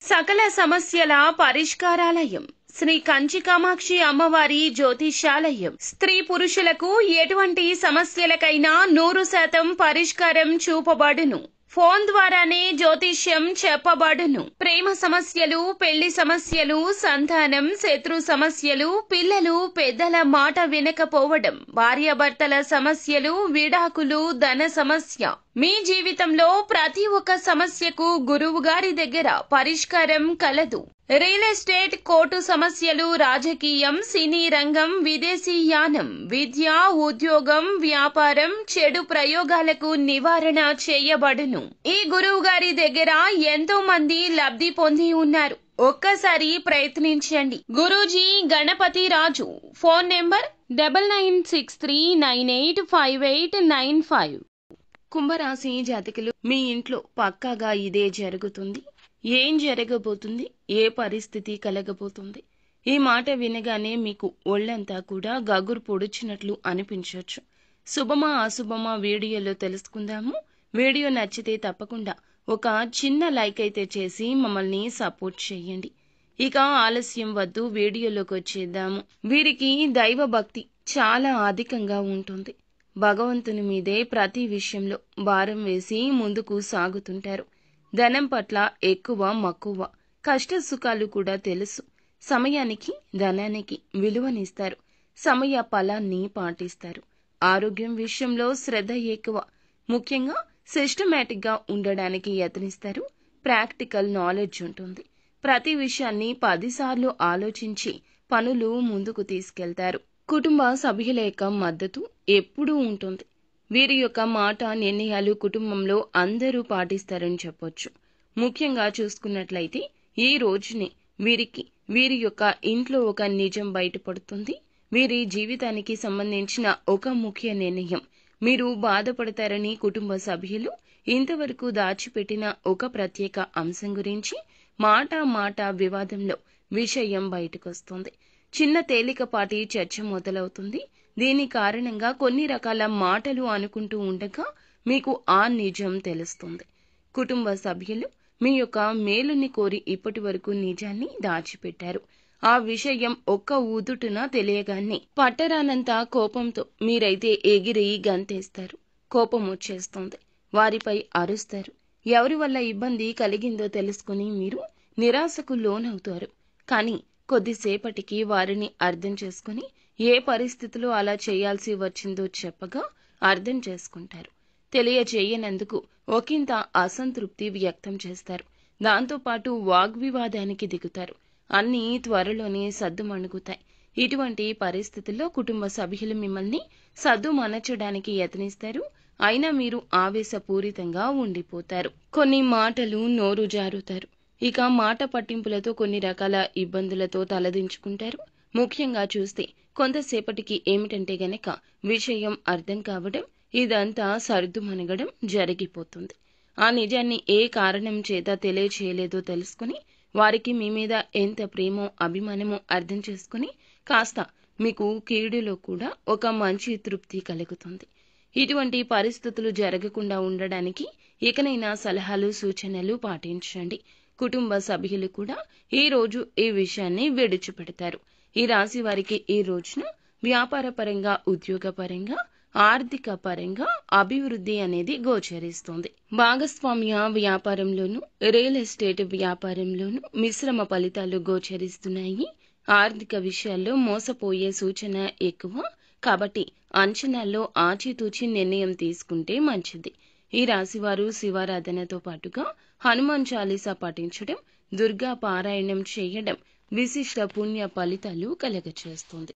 సకల సమస్యల పరిష్కారాలయం శ్రీ కంచి కామాక్షి అమ్మవారి జ్యోతిష్యాలయం. స్త్రీ పురుషులకు ఎటువంటి సమస్యలకైనా 100% పరిష్కారం చూపబడును. ఫోన్ ద్వారానే జ్యోతిష్యం చెప్పబడును. ప్రేమ సమస్యలు, పెళ్లి సమస్యలు, సంతానం, శత్రు సమస్యలు, పిల్లలు పెద్దల మాట వినకపోవడం, భార్యాభర్తల సమస్యలు, విడాకులు, ధన సమస్య, మీ జీవితంలో ప్రతి ఒక్క సమస్యకు గురువు గారి దగ్గర పరిష్కారం కలదు. రియల్ ఎస్టేట్, కోర్టు సమస్యలు, రాజకీయం, సినీ రంగం, విదేశీ యానం, విద్య, ఉద్యోగం, వ్యాపారం, చెడు ప్రయోగాలకు నివారణ చేయబడును. ఈ గురువు గారి దగ్గర ఎంతో మంది లబ్ధి పొంది ఉన్నారు. ఒక్కసారి ప్రయత్నించండి. గురూజీ గణపతి రాజు. Phone number 9963985895. కుంభరాశి జాతకులు, మీ ఇంట్లో పక్కాగా ఇదే జరుగుతుంది. ఏం జరగబోతుంది, ఏ పరిస్థితి కలగబోతుంది, ఈ మాట వినగానే మీకు ఒళ్ళంతా కూడా గగురు పొడిచినట్లు అనిపించవచ్చు. శుభమా అశుభమా వీడియోలో తెలుసుకుందాము. వీడియో నచ్చితే తప్పకుండా ఒక చిన్న లైక్ అయితే చేసి మమ్మల్ని సపోర్ట్ చేయండి. ఇక ఆలస్యం వద్దు, వీడియోలోకి వచ్చేద్దాము. వీరికి దైవ భక్తి చాలా అధికంగా ఉంటుంది. భగవంతుని మీదే ప్రతి విషయంలో భారం వేసి ముందుకు సాగుతుంటారు. ధనం పట్ల ఎక్కువ మక్కువ, కష్ట సుఖాలు కూడా తెలుసు. సమయానికి ధనానికి విలువనిస్తారు. సమయ ఫలాన్ని పాటిస్తారు. ఆరోగ్యం విషయంలో శ్రద్ధ ఎక్కువ. ముఖ్యంగా సిస్టమేటిక్ గా ఉండడానికి యత్నిస్తారు. ప్రాక్టికల్ నాలెడ్జ్ ఉంటుంది. ప్రతి విషయాన్ని 10 సార్లు ఆలోచించి పనులు ముందుకు తీసుకెళ్తారు. కుటుంబ సభ్యుల యొక్క మద్దతు ఎప్పుడూ ఉంటుంది. వీరి యొక్క మాట నిర్ణయాలు కుటుంబంలో అందరూ పాటిస్తారని చెప్పొచ్చు. ముఖ్యంగా చూసుకున్నట్లయితే ఈ రోజునే వీరి యొక్క ఇంట్లో ఒక నిజం బయటపడుతుంది. వీరి జీవితానికి సంబంధించిన ఒక ముఖ్య నిర్ణయం మీరు బాధపడతారని కుటుంబ సభ్యులు ఇంతవరకు దాచిపెట్టిన ఒక ప్రత్యేక అంశం గురించి మాట వివాదంలో విషయం బయటకొస్తుంది. చిన్న తేలికపాటి చర్చ మొదలవుతుంది. దీని కారణంగా కొన్ని రకాల మాటలు అనుకుంటూ ఉండగా మీకు ఆ నిజం తెలుస్తుంది. కుటుంబ సభ్యులు మీ యొక్క మేలుని కోరి ఇప్పటి వరకు నిజాన్ని దాచిపెట్టారు. ఆ విషయం ఒక్క ఊదుటున తెలియగానే పట్టరానంత కోపంతో మీరైతే ఎగిరి గంతేస్తారు. కోపం వచ్చేస్తుంది. వారిపై అరుస్తారు. ఎవరి వల్ల ఇబ్బంది కలిగిందో తెలుసుకుని మీరు నిరాశకు లోనవుతారు. కానీ కొద్దిసేపటికి వారిని అర్థం చేసుకుని ఏ పరిస్థితిలో అలా చేయాల్సి వచ్చిందో చెప్పగా అర్థం చేసుకుంటారు. తెలియజేయనందుకు ఒకంత అసంతృప్తి వ్యక్తం చేస్తారు. దాంతోపాటు వాగ్వివాదానికి దిగుతారు. అన్నీ త్వరలోనే సద్దుమణుగుతాయి. ఇటువంటి పరిస్థితుల్లో కుటుంబ సభ్యులు మిమ్మల్ని సద్దుమణచడానికి యత్నిస్తారు. అయినా మీరు ఆవేశపూరితంగా ఉండిపోతారు. కొన్ని మాటలు నోరు జారుతారు. ఇక మాట పట్టింపులతో కొన్ని రకాల ఇబ్బందులతో తలదించుకుంటారు. ముఖ్యంగా చూస్తే కొంతసేపటికి ఏమిటంటే గనక విషయం అర్థం కావడం, ఇదంతా సర్దుమణగడం జరిగిపోతుంది. ఆ నిజాన్ని ఏ కారణం చేత తెలియచేయలేదో తెలుసుకుని వారికి మీ మీద ఎంత ప్రేమో అభిమానమో అర్థం చేసుకుని కాస్త మీకు కీడులో కూడా ఒక మంచి తృప్తి కలుగుతుంది. ఇటువంటి పరిస్థితులు జరగకుండా ఉండడానికి ఇకనైనా సలహాలు సూచనలు పాటించండి. కుటుంబ సభ్యులు కూడా ఈ రోజు ఈ విషయాన్ని విడిచిపెడతారు. ఈ రాశి వారికి ఈ రోజున వ్యాపార పరంగా, ఉద్యోగ పరంగా, ఆర్థిక పరంగా అభివృద్ధి అనేది గోచరిస్తుంది. భాగస్వామ్య వ్యాపారంలోను, రియల్ ఎస్టేట్ వ్యాపారంలోను మిశ్రమ ఫలితాలు గోచరిస్తున్నాయి. ఆర్థిక విషయాల్లో మోసపోయే సూచన ఎక్కువ. కాబట్టి అంచనాల్లో ఆచితూచి నిర్ణయం తీసుకుంటే మంచిది. ఈ రాశివారు శివారాధనతో పాటుగా హనుమాన్ చాలీసా పఠించడం, దుర్గా పారాయణం చేయడం విశిష్ట పుణ్య ఫలితాలు కలగచేస్తుంది.